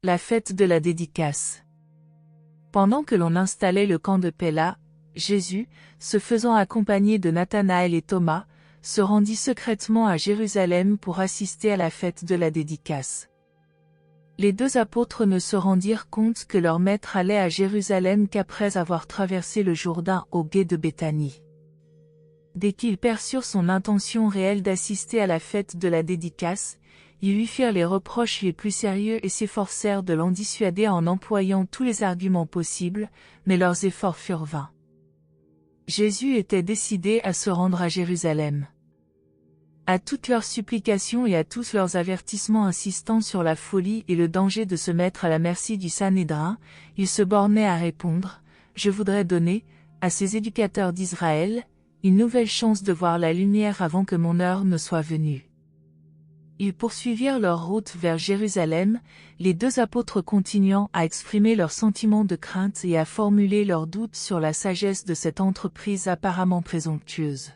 La fête de la dédicace. Pendant que l'on installait le camp de Pella, Jésus, se faisant accompagner de Nathanaël et Thomas, se rendit secrètement à Jérusalem pour assister à la fête de la dédicace. Les deux apôtres ne se rendirent compte que leur maître allait à Jérusalem qu'après avoir traversé le Jourdain au gué de Béthanie. Dès qu'ils perçurent son intention réelle d'assister à la fête de la dédicace, ils lui firent les reproches les plus sérieux et s'efforcèrent de l'en dissuader en employant tous les arguments possibles, mais leurs efforts furent vains. Jésus était décidé à se rendre à Jérusalem. À toutes leurs supplications et à tous leurs avertissements insistant sur la folie et le danger de se mettre à la merci du Sanhédrin, il se bornait à répondre « Je voudrais donner, à ces éducateurs d'Israël, une nouvelle chance de voir la lumière avant que mon heure ne soit venue. » Ils poursuivirent leur route vers Jérusalem, les deux apôtres continuant à exprimer leurs sentiments de crainte et à formuler leurs doutes sur la sagesse de cette entreprise apparemment présomptueuse.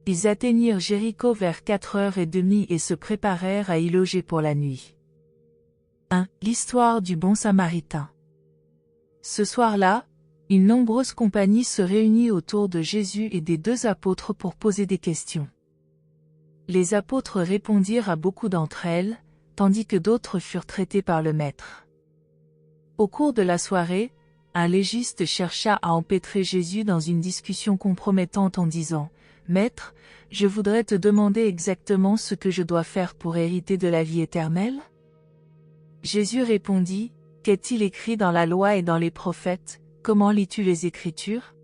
Ils atteignirent Jéricho vers 4h30 et se préparèrent à y loger pour la nuit. 1. L'histoire du bon Samaritain. Ce soir-là, une nombreuse compagnie se réunit autour de Jésus et des deux apôtres pour poser des questions. Les apôtres répondirent à beaucoup d'entre elles, tandis que d'autres furent traitées par le maître. Au cours de la soirée, un légiste chercha à empêtrer Jésus dans une discussion compromettante en disant « Maître, je voudrais te demander exactement ce que je dois faire pour hériter de la vie éternelle ?» Jésus répondit « Qu'est-il écrit dans la loi et dans les prophètes, comment lis-tu les Écritures ?»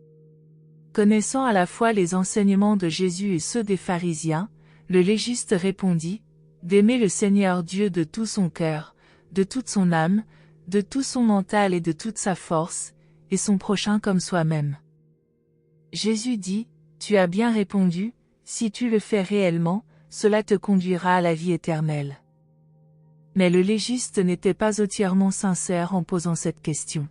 Connaissant à la fois les enseignements de Jésus et ceux des pharisiens, le légiste répondit « D'aimer le Seigneur Dieu de tout son cœur, de toute son âme, de tout son mental et de toute sa force, et son prochain comme soi-même. » Jésus dit « Tu as bien répondu, si tu le fais réellement, cela te conduira à la vie éternelle. » Mais le légiste n'était pas entièrement sincère en posant cette question.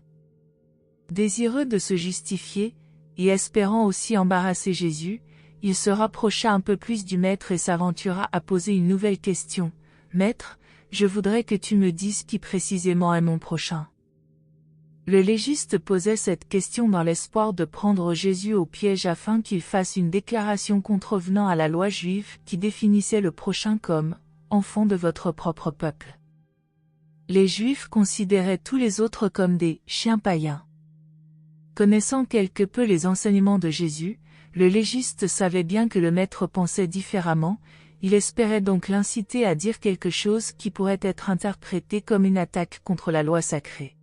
Désireux de se justifier, et espérant aussi embarrasser Jésus, il se rapprocha un peu plus du maître et s'aventura à poser une nouvelle question. « Maître, je voudrais que tu me dises qui précisément est mon prochain. » Le légiste posait cette question dans l'espoir de prendre Jésus au piège afin qu'il fasse une déclaration contrevenant à la loi juive qui définissait le prochain comme « enfant de votre propre peuple ». Les Juifs considéraient tous les autres comme des « chiens païens ». Connaissant quelque peu les enseignements de Jésus, le légiste savait bien que le maître pensait différemment, il espérait donc l'inciter à dire quelque chose qui pourrait être interprété comme une attaque contre la loi sacrée.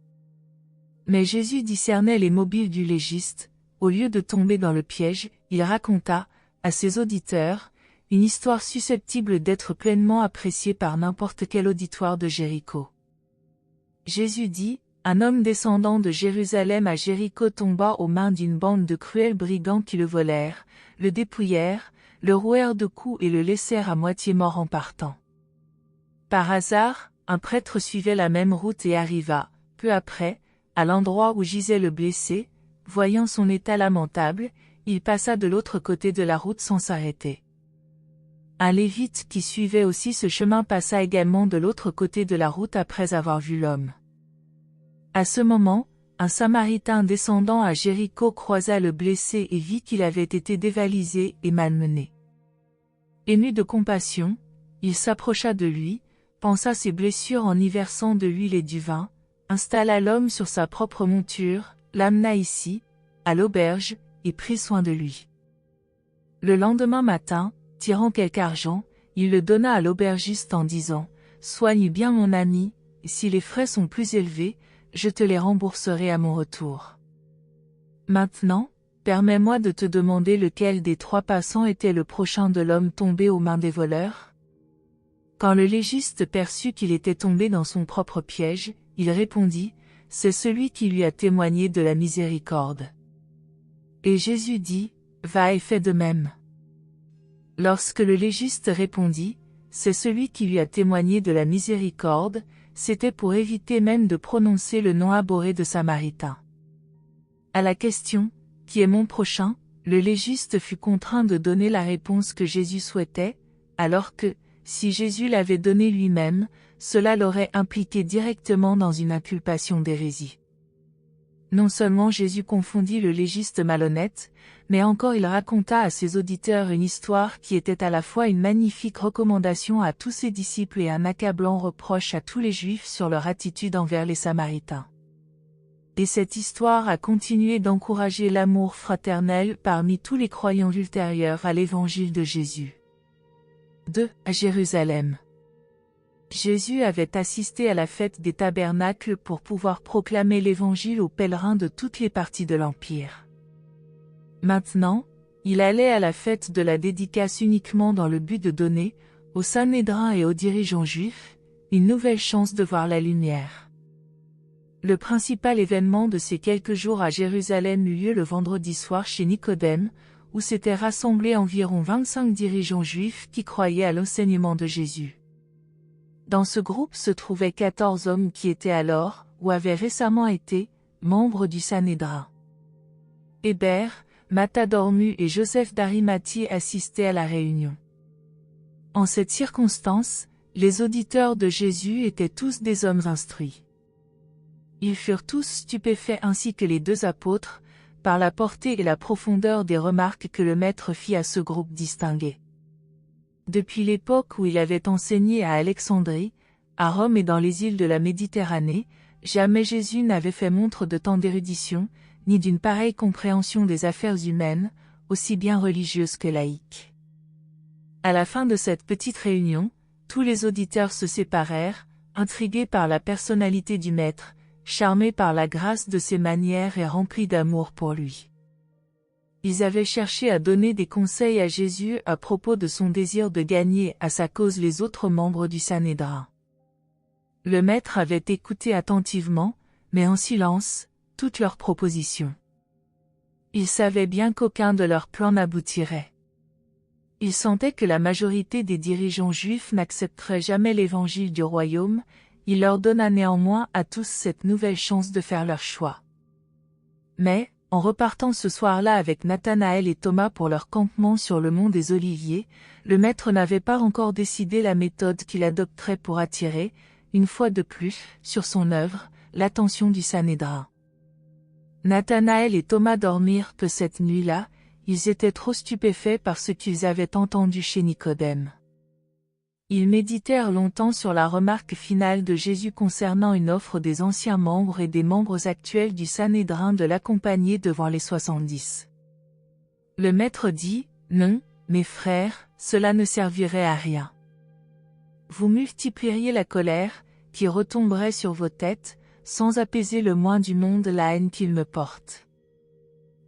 Mais Jésus discernait les mobiles du légiste, au lieu de tomber dans le piège, il raconta, à ses auditeurs, une histoire susceptible d'être pleinement appréciée par n'importe quel auditoire de Jéricho. Jésus dit, un homme descendant de Jérusalem à Jéricho tomba aux mains d'une bande de cruels brigands qui le volèrent, le dépouillèrent, le rouèrent de coups et le laissèrent à moitié mort en partant. Par hasard, un prêtre suivait la même route et arriva, peu après, à l'endroit où gisait le blessé, voyant son état lamentable, il passa de l'autre côté de la route sans s'arrêter. Un lévite qui suivait aussi ce chemin passa également de l'autre côté de la route après avoir vu l'homme. À ce moment, un Samaritain descendant à Jéricho croisa le blessé et vit qu'il avait été dévalisé et malmené. Ému de compassion, il s'approcha de lui, pansa ses blessures en y versant de l'huile et du vin, installa l'homme sur sa propre monture, l'amena ici, à l'auberge, et prit soin de lui. Le lendemain matin, tirant quelque argent, il le donna à l'aubergiste en disant « Soigne bien mon ami, et si les frais sont plus élevés, je te les rembourserai à mon retour. Maintenant, permets-moi de te demander lequel des trois passants était le prochain de l'homme tombé aux mains des voleurs ?» Quand le légiste perçut qu'il était tombé dans son propre piège, il répondit « C'est celui qui lui a témoigné de la miséricorde. » Et Jésus dit « Va et fais de même. » Lorsque le légiste répondit « C'est celui qui lui a témoigné de la miséricorde », c'était pour éviter même de prononcer le nom abhorré de Samaritain. À la question « Qui est mon prochain ?», le légiste fut contraint de donner la réponse que Jésus souhaitait, alors que, si Jésus l'avait donnée lui-même, cela l'aurait impliqué directement dans une inculpation d'hérésie. Non seulement Jésus confondit le légiste malhonnête, mais encore il raconta à ses auditeurs une histoire qui était à la fois une magnifique recommandation à tous ses disciples et un accablant reproche à tous les Juifs sur leur attitude envers les Samaritains. Et cette histoire a continué d'encourager l'amour fraternel parmi tous les croyants ultérieurs à l'évangile de Jésus. 2. À Jérusalem. Jésus avait assisté à la fête des tabernacles pour pouvoir proclamer l'évangile aux pèlerins de toutes les parties de l'Empire. Maintenant, il allait à la fête de la dédicace uniquement dans le but de donner, au Sanhédrin et aux dirigeants juifs, une nouvelle chance de voir la lumière. Le principal événement de ces quelques jours à Jérusalem eut lieu le vendredi soir chez Nicodème, où s'étaient rassemblés environ 25 dirigeants juifs qui croyaient à l'enseignement de Jésus. Dans ce groupe se trouvaient 14 hommes qui étaient alors, ou avaient récemment été, membres du Sanhédrin. Hébert, Mattha d'Ormu et Joseph d'Arimathie assistaient à la réunion. En cette circonstance, les auditeurs de Jésus étaient tous des hommes instruits. Ils furent tous stupéfaits ainsi que les deux apôtres, par la portée et la profondeur des remarques que le Maître fit à ce groupe distingué. Depuis l'époque où il avait enseigné à Alexandrie, à Rome et dans les îles de la Méditerranée, jamais Jésus n'avait fait montre de tant d'érudition, ni d'une pareille compréhension des affaires humaines, aussi bien religieuses que laïques. À la fin de cette petite réunion, tous les auditeurs se séparèrent, intrigués par la personnalité du Maître, charmés par la grâce de ses manières et remplis d'amour pour lui. Ils avaient cherché à donner des conseils à Jésus à propos de son désir de gagner à sa cause les autres membres du Sanhédrin. Le Maître avait écouté attentivement, mais en silence, toutes leurs propositions. Il savait bien qu'aucun de leurs plans n'aboutirait. Il sentait que la majorité des dirigeants juifs n'accepteraient jamais l'évangile du royaume. Il leur donna néanmoins à tous cette nouvelle chance de faire leur choix. Mais, en repartant ce soir-là avec Nathanaël et Thomas pour leur campement sur le mont des Oliviers, le Maître n'avait pas encore décidé la méthode qu'il adopterait pour attirer, une fois de plus, sur son œuvre, l'attention du Sanhédrin. Nathanaël et Thomas dormirent peu cette nuit-là, ils étaient trop stupéfaits par ce qu'ils avaient entendu chez Nicodème. Ils méditèrent longtemps sur la remarque finale de Jésus concernant une offre des anciens membres et des membres actuels du Sanhédrin de l'accompagner devant les 70. Le Maître dit, « Non, mes frères, cela ne servirait à rien. Vous multiplieriez la colère, qui retomberait sur vos têtes, sans apaiser le moins du monde la haine qu'il me porte.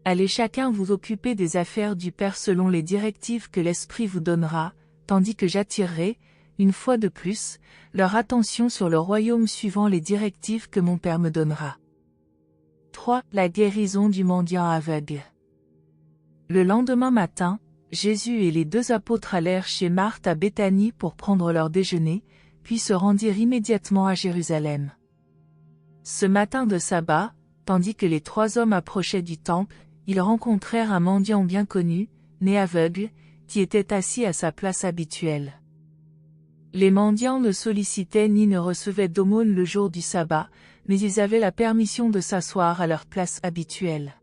Allez chacun vous occuper des affaires du Père selon les directives que l'Esprit vous donnera, tandis que j'attirerai, une fois de plus, leur attention sur le royaume suivant les directives que mon Père me donnera. 3. La guérison du mendiant aveugle. Le lendemain matin, Jésus et les deux apôtres allèrent chez Marthe à Béthanie pour prendre leur déjeuner, puis se rendirent immédiatement à Jérusalem. Ce matin de sabbat, tandis que les trois hommes approchaient du temple, ils rencontrèrent un mendiant bien connu, né aveugle, qui était assis à sa place habituelle. Les mendiants ne sollicitaient ni ne recevaient d'aumône le jour du sabbat, mais ils avaient la permission de s'asseoir à leur place habituelle.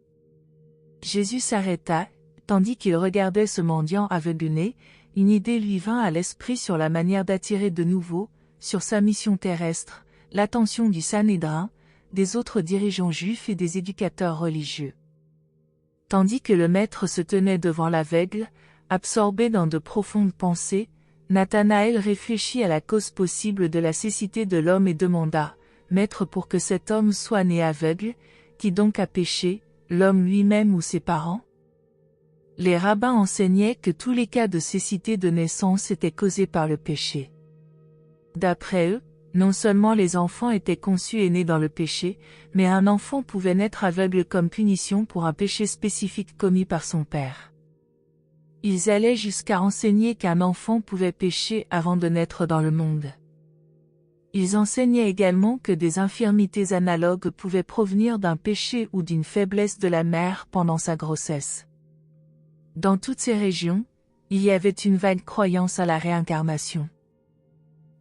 Jésus s'arrêta, tandis qu'il regardait ce mendiant aveugle-né, une idée lui vint à l'esprit sur la manière d'attirer de nouveau, sur sa mission terrestre, l'attention du Sanhédrin, des autres dirigeants juifs et des éducateurs religieux. Tandis que le Maître se tenait devant l'aveugle, absorbé dans de profondes pensées, Nathanaël réfléchit à la cause possible de la cécité de l'homme et demanda, « Maître, pour que cet homme soit né aveugle, qui donc a péché, l'homme lui-même ou ses parents ?» Les rabbins enseignaient que tous les cas de cécité de naissance étaient causés par le péché. D'après eux, non seulement les enfants étaient conçus et nés dans le péché, mais un enfant pouvait naître aveugle comme punition pour un péché spécifique commis par son père. Ils allaient jusqu'à enseigner qu'un enfant pouvait pécher avant de naître dans le monde. Ils enseignaient également que des infirmités analogues pouvaient provenir d'un péché ou d'une faiblesse de la mère pendant sa grossesse. Dans toutes ces régions, il y avait une vague croyance à la réincarnation.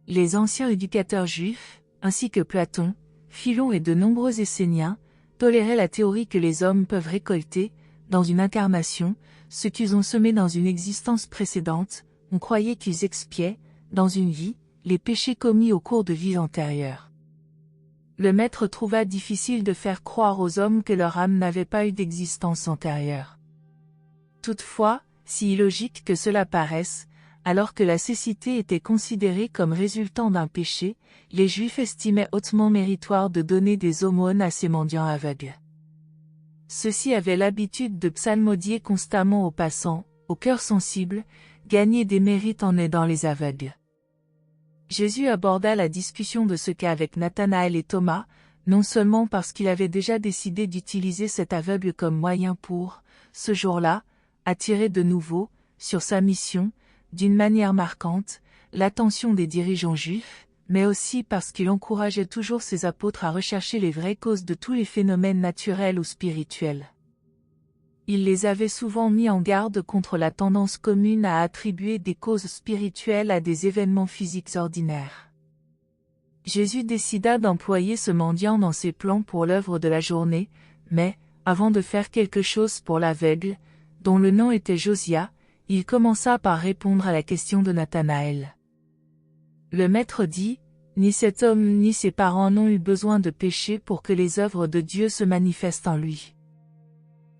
Les anciens éducateurs juifs, ainsi que Platon, Philon et de nombreux Esséniens, toléraient la théorie que les hommes peuvent récolter, dans une incarnation, ce qu'ils ont semé dans une existence précédente. On croyait qu'ils expiaient, dans une vie, les péchés commis au cours de vies antérieures. Le maître trouva difficile de faire croire aux hommes que leur âme n'avait pas eu d'existence antérieure. Toutefois, si illogique que cela paraisse, alors que la cécité était considérée comme résultant d'un péché, les Juifs estimaient hautement méritoire de donner des aumônes à ces mendiants aveugles. Ceux-ci avaient l'habitude de psalmodier constamment aux passants, au cœur sensible, gagner des mérites en aidant les aveugles. Jésus aborda la discussion de ce cas avec Nathanaël et Thomas, non seulement parce qu'il avait déjà décidé d'utiliser cet aveugle comme moyen pour, ce jour-là, attirer de nouveau, sur sa mission, d'une manière marquante, l'attention des dirigeants juifs, mais aussi parce qu'il encourageait toujours ses apôtres à rechercher les vraies causes de tous les phénomènes naturels ou spirituels. Il les avait souvent mis en garde contre la tendance commune à attribuer des causes spirituelles à des événements physiques ordinaires. Jésus décida d'employer ce mendiant dans ses plans pour l'œuvre de la journée, mais, avant de faire quelque chose pour l'aveugle, dont le nom était Josia, il commença par répondre à la question de Nathanaël. Le maître dit, « Ni cet homme ni ses parents n'ont eu besoin de pécher pour que les œuvres de Dieu se manifestent en lui.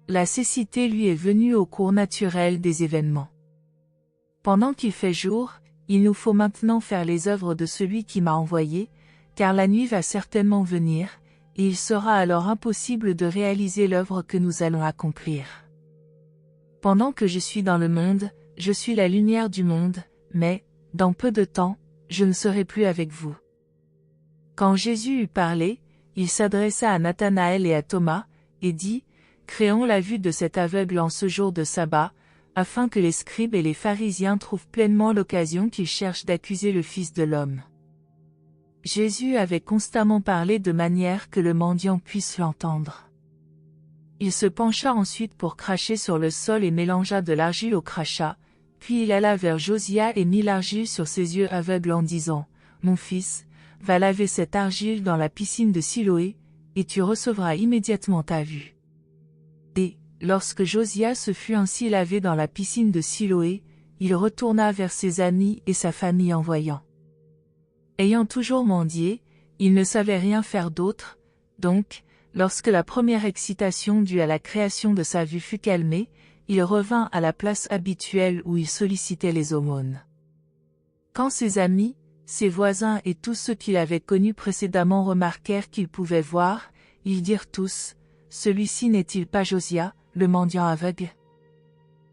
La cécité lui est venue au cours naturel des événements. Pendant qu'il fait jour, il nous faut maintenant faire les œuvres de celui qui m'a envoyé, car la nuit va certainement venir, et il sera alors impossible de réaliser l'œuvre que nous allons accomplir. Pendant que je suis dans le monde, je suis la lumière du monde, mais, dans peu de temps, je ne serai plus avec vous. » Quand Jésus eut parlé, il s'adressa à Nathanaël et à Thomas, et dit, « Créons la vue de cet aveugle en ce jour de sabbat, afin que les scribes et les pharisiens trouvent pleinement l'occasion qu'ils cherchent d'accuser le Fils de l'homme. » Jésus avait constamment parlé de manière que le mendiant puisse l'entendre. Il se pencha ensuite pour cracher sur le sol et mélangea de l'argile au crachat, puis il alla vers Josia et mit l'argile sur ses yeux aveugles en disant, « Mon fils, va laver cette argile dans la piscine de Siloé, et tu recevras immédiatement ta vue. » Et, lorsque Josia se fut ainsi lavé dans la piscine de Siloé, il retourna vers ses amis et sa famille en voyant. Ayant toujours mendié, il ne savait rien faire d'autre, donc, lorsque la première excitation due à la création de sa vue fut calmée, il revint à la place habituelle où il sollicitait les aumônes. Quand ses amis, ses voisins et tous ceux qu'il avait connus précédemment remarquèrent qu'il pouvait voir, ils dirent tous, « Celui-ci n'est-il pas Josia, le mendiant aveugle ?»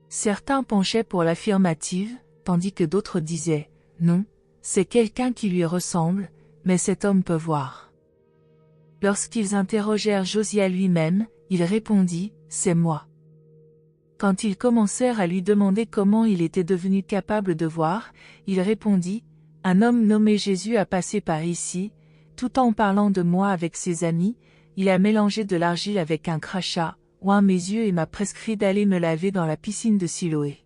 Certains penchaient pour l'affirmative, tandis que d'autres disaient, « Non, c'est quelqu'un qui lui ressemble, mais cet homme peut voir. » Lorsqu'ils interrogèrent Josia lui-même, il répondit, « C'est moi. » Quand ils commencèrent à lui demander comment il était devenu capable de voir, il répondit, « Un homme nommé Jésus a passé par ici, tout en parlant de moi avec ses amis, il a mélangé de l'argile avec un crachat, oint mes yeux et m'a prescrit d'aller me laver dans la piscine de Siloé.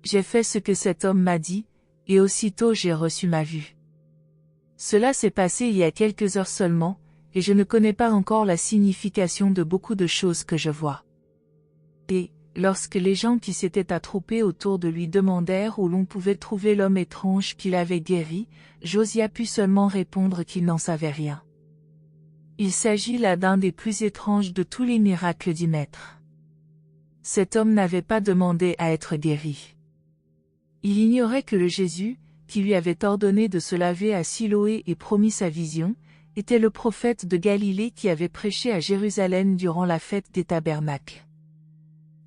J'ai fait ce que cet homme m'a dit, et aussitôt j'ai reçu ma vue. Cela s'est passé il y a quelques heures seulement, et je ne connais pas encore la signification de beaucoup de choses que je vois. » Et, lorsque les gens qui s'étaient attroupés autour de lui demandèrent où l'on pouvait trouver l'homme étrange qu'il avait guéri, Josia put seulement répondre qu'il n'en savait rien. Il s'agit là d'un des plus étranges de tous les miracles du Maître. Cet homme n'avait pas demandé à être guéri. Il ignorait que le Jésus, qui lui avait ordonné de se laver à Siloé et promis sa vision, était le prophète de Galilée qui avait prêché à Jérusalem durant la fête des tabernacles.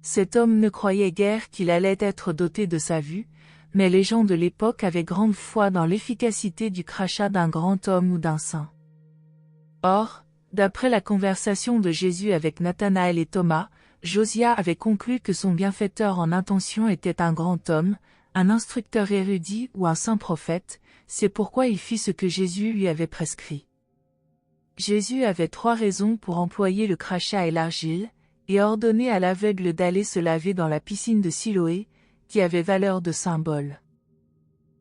Cet homme ne croyait guère qu'il allait être doté de sa vue, mais les gens de l'époque avaient grande foi dans l'efficacité du crachat d'un grand homme ou d'un saint. Or, d'après la conversation de Jésus avec Nathanaël et Thomas, Josia avait conclu que son bienfaiteur en intention était un grand homme, un instructeur érudit ou un saint prophète, c'est pourquoi il fit ce que Jésus lui avait prescrit. Jésus avait 3 raisons pour employer le crachat et l'argile, et ordonner à l'aveugle d'aller se laver dans la piscine de Siloé, qui avait valeur de symbole.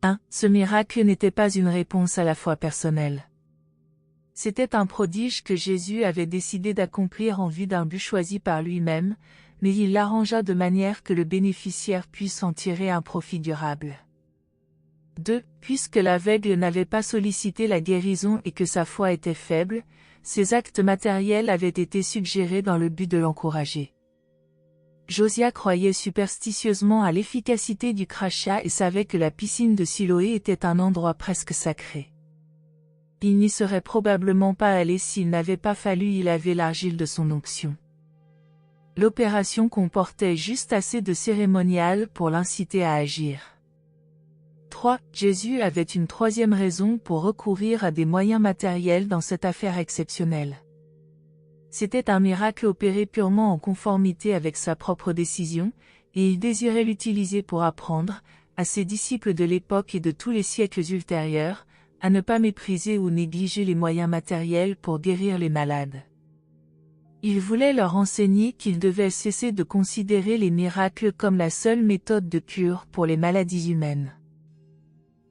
1. Ce miracle n'était pas une réponse à la foi personnelle. C'était un prodige que Jésus avait décidé d'accomplir en vue d'un but choisi par lui-même, mais il l'arrangea de manière que le bénéficiaire puisse en tirer un profit durable. 2. Puisque l'aveugle n'avait pas sollicité la guérison et que sa foi était faible, ses actes matériels avaient été suggérés dans le but de l'encourager. Josia croyait superstitieusement à l'efficacité du crachat et savait que la piscine de Siloé était un endroit presque sacré. Il n'y serait probablement pas allé s'il n'avait pas fallu y laver l'argile de son onction. L'opération comportait juste assez de cérémonial pour l'inciter à agir. 3. Jésus avait une troisième raison pour recourir à des moyens matériels dans cette affaire exceptionnelle. C'était un miracle opéré purement en conformité avec sa propre décision, et il désirait l'utiliser pour apprendre, à ses disciples de l'époque et de tous les siècles ultérieurs, à ne pas mépriser ou négliger les moyens matériels pour guérir les malades. Il voulait leur enseigner qu'ils devaient cesser de considérer les miracles comme la seule méthode de cure pour les maladies humaines.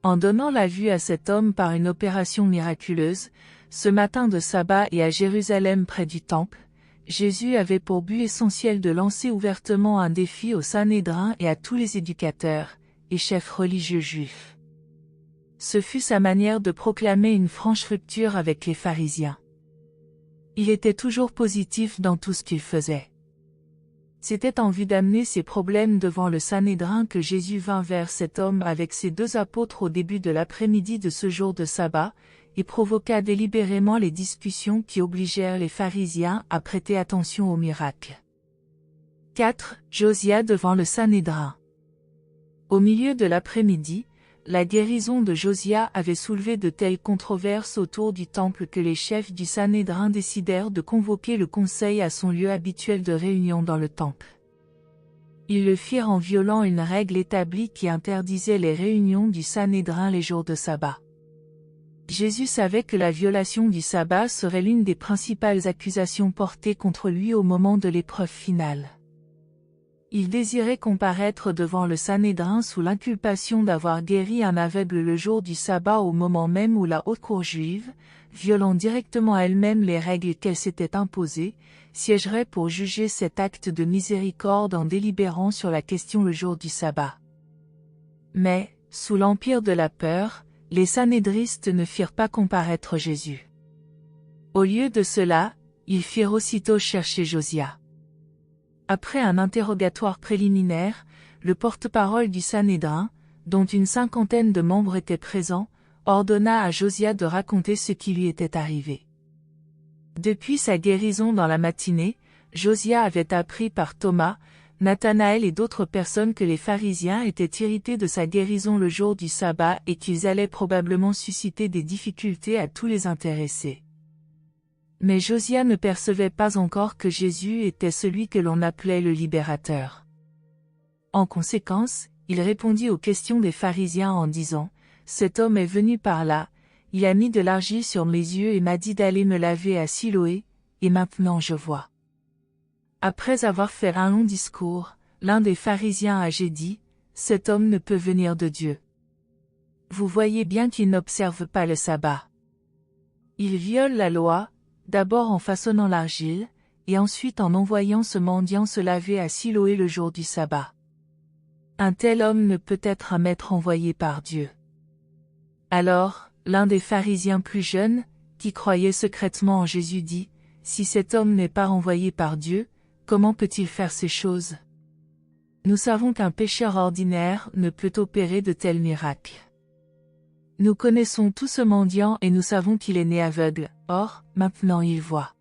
En donnant la vue à cet homme par une opération miraculeuse, ce matin de sabbat et à Jérusalem près du temple, Jésus avait pour but essentiel de lancer ouvertement un défi au Sanhédrin et à tous les éducateurs et chefs religieux juifs. Ce fut sa manière de proclamer une franche rupture avec les pharisiens. Il était toujours positif dans tout ce qu'il faisait. C'était en vue d'amener ses problèmes devant le Sanhédrin que Jésus vint vers cet homme avec ses 2 apôtres au début de l'après-midi de ce jour de sabbat, et provoqua délibérément les discussions qui obligèrent les pharisiens à prêter attention au miracle. 4. Josia devant le Sanhédrin. Au milieu de l'après-midi, la guérison de Josia avait soulevé de telles controverses autour du temple que les chefs du Sanhédrin décidèrent de convoquer le conseil à son lieu habituel de réunion dans le temple. Ils le firent en violant une règle établie qui interdisait les réunions du Sanhédrin les jours de sabbat. Jésus savait que la violation du sabbat serait l'une des principales accusations portées contre lui au moment de l'épreuve finale. Il désirait comparaître devant le Sanhédrin sous l'inculpation d'avoir guéri un aveugle le jour du sabbat au moment même où la haute cour juive, violant directement elle-même les règles qu'elle s'était imposées, siégerait pour juger cet acte de miséricorde en délibérant sur la question le jour du sabbat. Mais, sous l'empire de la peur, les sanhédristes ne firent pas comparaître Jésus. Au lieu de cela, ils firent aussitôt chercher Josia. Après un interrogatoire préliminaire, le porte-parole du Sanhédrin, dont une 50aine de membres étaient présents, ordonna à Josia de raconter ce qui lui était arrivé. Depuis sa guérison dans la matinée, Josia avait appris par Thomas, Nathanaël et d'autres personnes que les pharisiens étaient irrités de sa guérison le jour du sabbat et qu'ils allaient probablement susciter des difficultés à tous les intéressés. Mais Josia ne percevait pas encore que Jésus était celui que l'on appelait le libérateur. En conséquence, il répondit aux questions des pharisiens en disant « Cet homme est venu par là, il a mis de l'argile sur mes yeux et m'a dit d'aller me laver à Siloé, et maintenant je vois. » Après avoir fait un long discours, l'un des pharisiens âgés dit « Cet homme ne peut venir de Dieu. Vous voyez bien qu'il n'observe pas le sabbat. Il viole la loi, d'abord en façonnant l'argile, et ensuite en envoyant ce mendiant se laver à Siloé le jour du sabbat. Un tel homme ne peut être un maître envoyé par Dieu. » Alors, l'un des pharisiens plus jeunes, qui croyait secrètement en Jésus dit, « Si cet homme n'est pas envoyé par Dieu, comment peut-il faire ces choses? Nous savons qu'un pécheur ordinaire ne peut opérer de tels miracles. Nous connaissons tout ce mendiant et nous savons qu'il est né aveugle, or, maintenant il voit.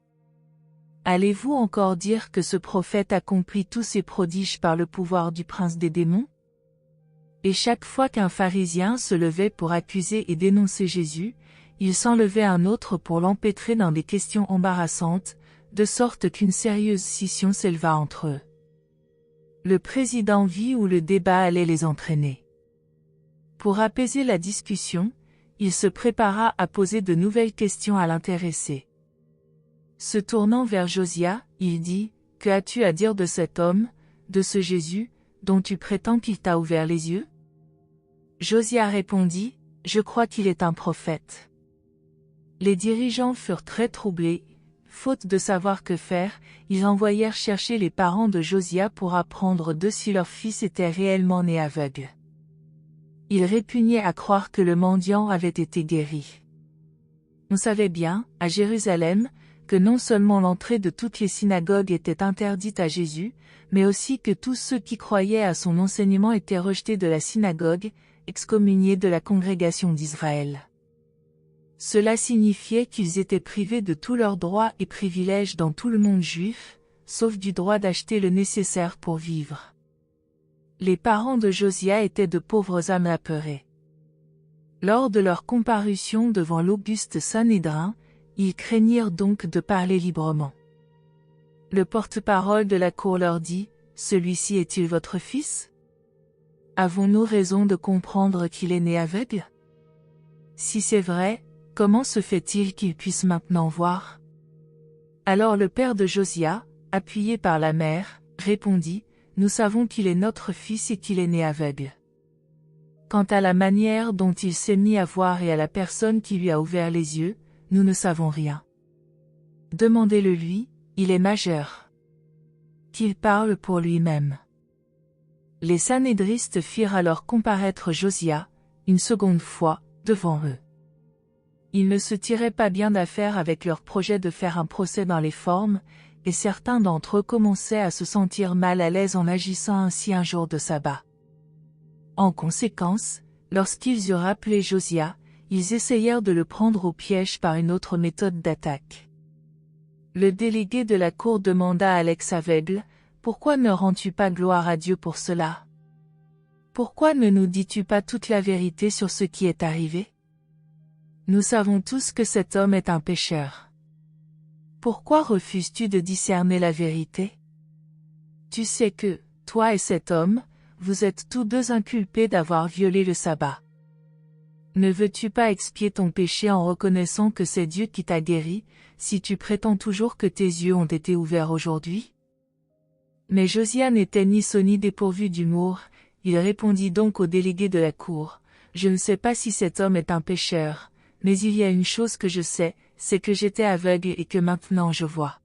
Allez-vous encore dire que ce prophète accomplit tous ses prodiges par le pouvoir du prince des démons? » Et chaque fois qu'un pharisien se levait pour accuser et dénoncer Jésus, il s'enlevait un autre pour l'empêtrer dans des questions embarrassantes, de sorte qu'une sérieuse scission s'éleva entre eux. Le président vit où le débat allait les entraîner. Pour apaiser la discussion, il se prépara à poser de nouvelles questions à l'intéressé. Se tournant vers Josia, il dit, « Que as-tu à dire de cet homme, de ce Jésus, dont tu prétends qu'il t'a ouvert les yeux? Josia répondit, « Je crois qu'il est un prophète. » Les dirigeants furent très troublés. Faute de savoir que faire, ils envoyèrent chercher les parents de Josia pour apprendre d'eux si leur fils était réellement né aveugle. Ils répugnaient à croire que le mendiant avait été guéri. On savait bien, à Jérusalem, que non seulement l'entrée de toutes les synagogues était interdite à Jésus, mais aussi que tous ceux qui croyaient à son enseignement étaient rejetés de la synagogue, excommuniés de la congrégation d'Israël. Cela signifiait qu'ils étaient privés de tous leurs droits et privilèges dans tout le monde juif, sauf du droit d'acheter le nécessaire pour vivre. Les parents de Josia étaient de pauvres âmes apeurées. Lors de leur comparution devant l'auguste Sanhédrin, ils craignirent donc de parler librement. Le porte-parole de la cour leur dit, « Celui-ci est-il votre fils? Avons-nous raison de comprendre qu'il est né aveugle? Si c'est vrai, comment se fait-il qu'il puisse maintenant voir? » Alors le père de Josia, appuyé par la mère, répondit, « Nous savons qu'il est notre fils et qu'il est né aveugle. Quant à la manière dont il s'est mis à voir et à la personne qui lui a ouvert les yeux, nous ne savons rien. Demandez-le lui, il est majeur. Qu'il parle pour lui-même. » Les sanhédristes firent alors comparaître Josia, une seconde fois, devant eux. Ils ne se tiraient pas bien d'affaire avec leur projet de faire un procès dans les formes, et certains d'entre eux commençaient à se sentir mal à l'aise en agissant ainsi un jour de sabbat. En conséquence, lorsqu'ils eurent appelé Josia, ils essayèrent de le prendre au piège par une autre méthode d'attaque. Le délégué de la cour demanda à l'ex-aveugle, « Pourquoi ne rends-tu pas gloire à Dieu pour cela? Pourquoi ne nous dis-tu pas toute la vérité sur ce qui est arrivé? Nous savons tous que cet homme est un pécheur. Pourquoi refuses-tu de discerner la vérité? Tu sais que, toi et cet homme, vous êtes tous deux inculpés d'avoir violé le sabbat. Ne veux-tu pas expier ton péché en reconnaissant que c'est Dieu qui t'a guéri, si tu prétends toujours que tes yeux ont été ouverts aujourd'hui? » Mais Josia n'était ni sot ni dépourvu d'humour, il répondit donc au délégué de la cour, « Je ne sais pas si cet homme est un pécheur, mais il y a une chose que je sais, c'est que j'étais aveugle et que maintenant je vois. »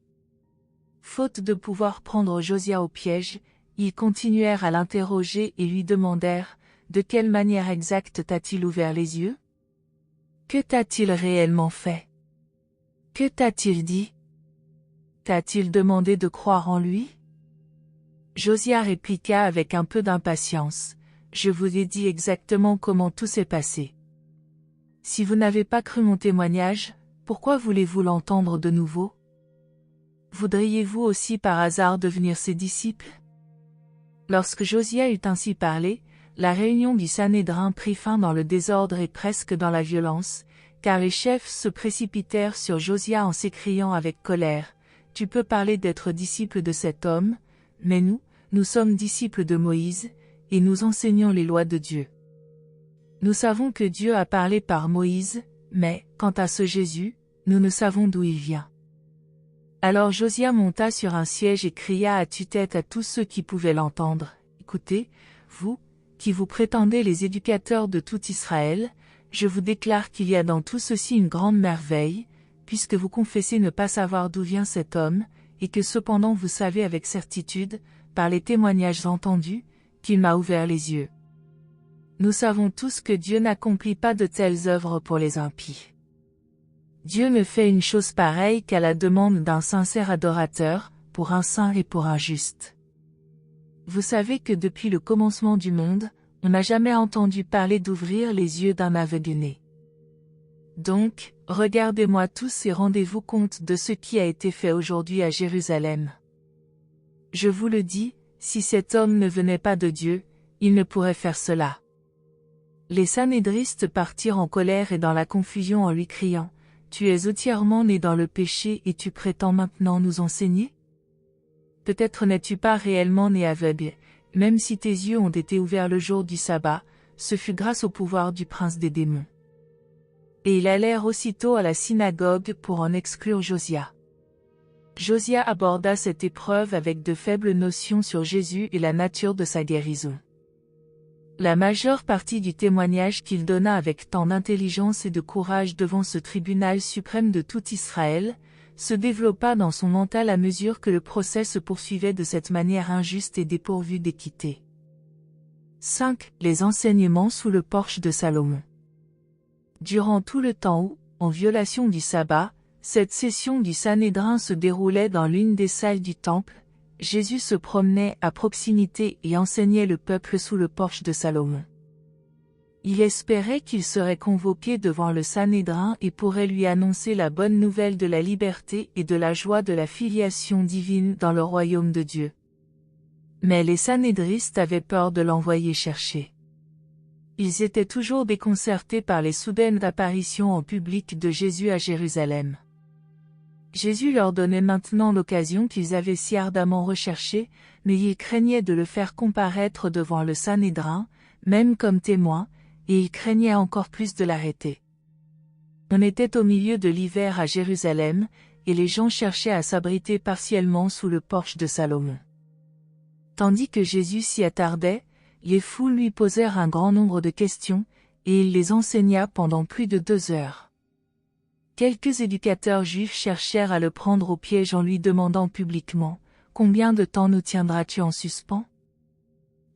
Faute de pouvoir prendre Josia au piège, ils continuèrent à l'interroger et lui demandèrent, « De quelle manière exacte t'a-t-il ouvert les yeux? Que t'a-t-il réellement fait? Que t'a-t-il dit? T'a-t-il demandé de croire en lui? » Josia répliqua avec un peu d'impatience, « Je vous ai dit exactement comment tout s'est passé. Si vous n'avez pas cru mon témoignage, pourquoi voulez-vous l'entendre de nouveau? Voudriez-vous aussi par hasard devenir ses disciples? » Lorsque Josia eut ainsi parlé, la réunion du Sanhédrin prit fin dans le désordre et presque dans la violence, car les chefs se précipitèrent sur Josia en s'écriant avec colère, « Tu peux parler d'être disciple de cet homme, mais nous sommes disciples de Moïse, et nous enseignons les lois de Dieu. Nous savons que Dieu a parlé par Moïse, mais, quant à ce Jésus, nous ne savons d'où il vient. » Alors Josia monta sur un siège et cria à tue-tête à tous ceux qui pouvaient l'entendre, « Écoutez, vous, qui vous prétendez les éducateurs de tout Israël, je vous déclare qu'il y a dans tout ceci une grande merveille, puisque vous confessez ne pas savoir d'où vient cet homme, et que cependant vous savez avec certitude, par les témoignages entendus, qu'il m'a ouvert les yeux. Nous savons tous que Dieu n'accomplit pas de telles œuvres pour les impies. Dieu ne fait une chose pareille qu'à la demande d'un sincère adorateur, pour un saint et pour un juste. Vous savez que depuis le commencement du monde, on n'a jamais entendu parler d'ouvrir les yeux d'un aveugle-né. Donc, regardez-moi tous et rendez-vous compte de ce qui a été fait aujourd'hui à Jérusalem. Je vous le dis, si cet homme ne venait pas de Dieu, il ne pourrait faire cela. » Les sanhédristes partirent en colère et dans la confusion en lui criant, « Tu es entièrement né dans le péché et tu prétends maintenant nous enseigner? Peut-être n'es-tu pas réellement né aveugle, même si tes yeux ont été ouverts le jour du sabbat, ce fut grâce au pouvoir du prince des démons. » Et ils allèrent aussitôt à la synagogue pour en exclure Josia. Josia aborda cette épreuve avec de faibles notions sur Jésus et la nature de sa guérison. La majeure partie du témoignage qu'il donna avec tant d'intelligence et de courage devant ce tribunal suprême de tout Israël, se développa dans son mental à mesure que le procès se poursuivait de cette manière injuste et dépourvue d'équité. 5. Les enseignements sous le porche de Salomon. Durant tout le temps où, en violation du sabbat, cette session du Sanhédrin se déroulait dans l'une des salles du temple, Jésus se promenait à proximité et enseignait le peuple sous le porche de Salomon. Il espérait qu'il serait convoqué devant le Sanhédrin et pourrait lui annoncer la bonne nouvelle de la liberté et de la joie de la filiation divine dans le royaume de Dieu. Mais les sanhédristes avaient peur de l'envoyer chercher. Ils étaient toujours déconcertés par les soudaines apparitions en public de Jésus à Jérusalem. Jésus leur donnait maintenant l'occasion qu'ils avaient si ardemment recherchée, mais ils craignaient de le faire comparaître devant le Sanhédrin, même comme témoin, et ils craignaient encore plus de l'arrêter. On était au milieu de l'hiver à Jérusalem, et les gens cherchaient à s'abriter partiellement sous le porche de Salomon. Tandis que Jésus s'y attardait, les foules lui posèrent un grand nombre de questions, et il les enseigna pendant plus de 2 heures. Quelques éducateurs juifs cherchèrent à le prendre au piège en lui demandant publiquement « Combien de temps nous tiendras-tu en suspens ?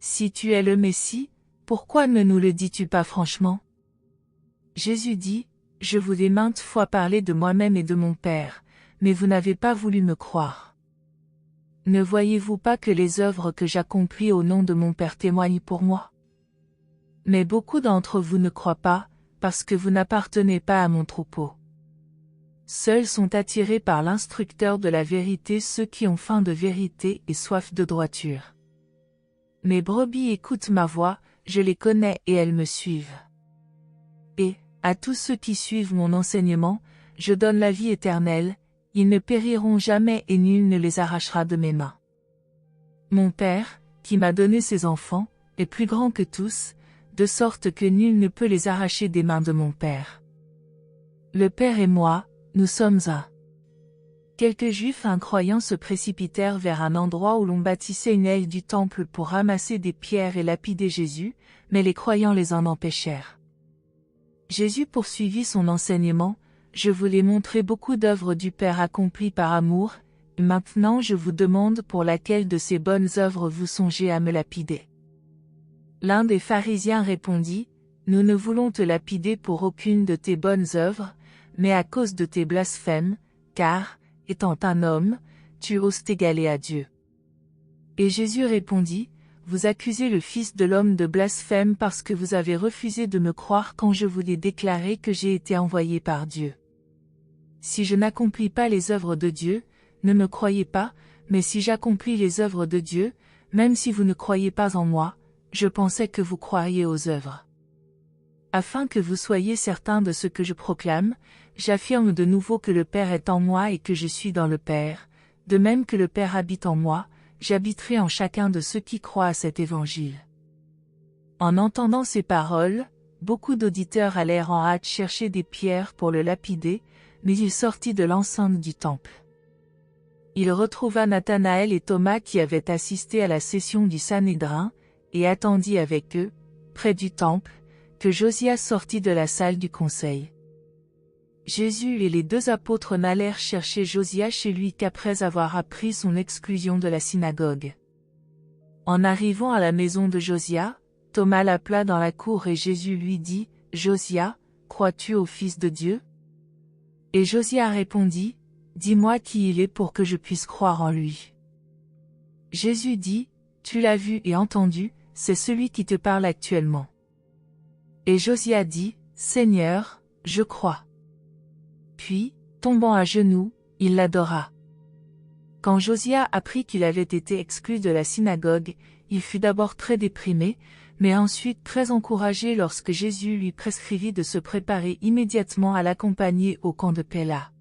Si tu es le Messie, pourquoi ne nous le dis-tu pas franchement ?» Jésus dit « Je vous ai maintes fois parlé de moi-même et de mon Père, mais vous n'avez pas voulu me croire. Ne voyez-vous pas que les œuvres que j'accomplis au nom de mon Père témoignent pour moi ? Mais beaucoup d'entre vous ne croient pas, parce que vous n'appartenez pas à mon troupeau. Seuls sont attirés par l'instructeur de la vérité ceux qui ont faim de vérité et soif de droiture. Mes brebis écoutent ma voix, je les connais et elles me suivent. Et, à tous ceux qui suivent mon enseignement, je donne la vie éternelle, ils ne périront jamais et nul ne les arrachera de mes mains. Mon Père, qui m'a donné ses enfants, est plus grand que tous, de sorte que nul ne peut les arracher des mains de mon Père. Le Père et moi, nous sommes un. Quelques Juifs incroyants se précipitèrent vers un endroit où l'on bâtissait une aile du temple pour ramasser des pierres et lapider Jésus, mais les croyants les en empêchèrent. Jésus poursuivit son enseignement, « Je vous ai montré beaucoup d'œuvres du Père accomplies par amour, maintenant je vous demande pour laquelle de ces bonnes œuvres vous songez à me lapider. » L'un des pharisiens répondit, « Nous ne voulons te lapider pour aucune de tes bonnes œuvres, mais à cause de tes blasphèmes, car, étant un homme, tu oses t'égaler à Dieu. » Et Jésus répondit, « Vous accusez le Fils de l'homme de blasphème parce que vous avez refusé de me croire quand je vous ai déclaré que j'ai été envoyé par Dieu. Si je n'accomplis pas les œuvres de Dieu, ne me croyez pas, mais si j'accomplis les œuvres de Dieu, même si vous ne croyez pas en moi, je pensais que vous croiriez aux œuvres. Afin que vous soyez certains de ce que je proclame, j'affirme de nouveau que le Père est en moi et que je suis dans le Père, de même que le Père habite en moi, j'habiterai en chacun de ceux qui croient à cet évangile. » En entendant ces paroles, beaucoup d'auditeurs allèrent en hâte chercher des pierres pour le lapider, mais il sortit de l'enceinte du temple. Il retrouva Nathanaël et Thomas qui avaient assisté à la session du Sanhédrin, et attendit avec eux, près du temple, que Josias sortit de la salle du conseil. Jésus et les 2 apôtres n'allèrent chercher Josias chez lui qu'après avoir appris son exclusion de la synagogue. En arrivant à la maison de Josias, Thomas l'appela dans la cour et Jésus lui dit, « Josias, crois-tu au Fils de Dieu » Et Josias répondit, « Dis-moi qui il est pour que je puisse croire en lui. » Jésus dit, « Tu l'as vu et entendu, c'est celui qui te parle actuellement. » Et Josias dit, « Seigneur, je crois. » Puis, tombant à genoux, il l'adora. Quand Josias apprit qu'il avait été exclu de la synagogue, il fut d'abord très déprimé, mais ensuite très encouragé lorsque Jésus lui prescrivit de se préparer immédiatement à l'accompagner au camp de Péla.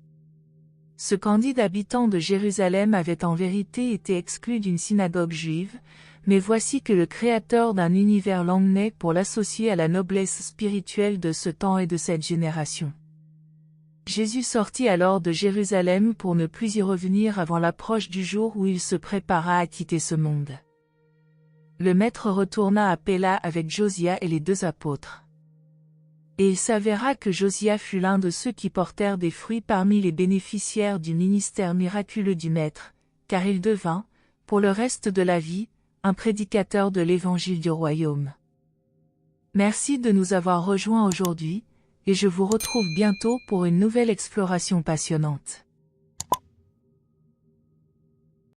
Ce candide habitant de Jérusalem avait en vérité été exclu d'une synagogue juive, mais voici que le Créateur d'un univers l'emmenait pour l'associer à la noblesse spirituelle de ce temps et de cette génération. Jésus sortit alors de Jérusalem pour ne plus y revenir avant l'approche du jour où il se prépara à quitter ce monde. le maître retourna à Péla avec Josia et les 2 apôtres. Et il s'avéra que Josia fut l'un de ceux qui portèrent des fruits parmi les bénéficiaires du ministère miraculeux du Maître, car il devint, pour le reste de la vie, un prédicateur de l'évangile du royaume. Merci de nous avoir rejoints aujourd'hui, et je vous retrouve bientôt pour une nouvelle exploration passionnante.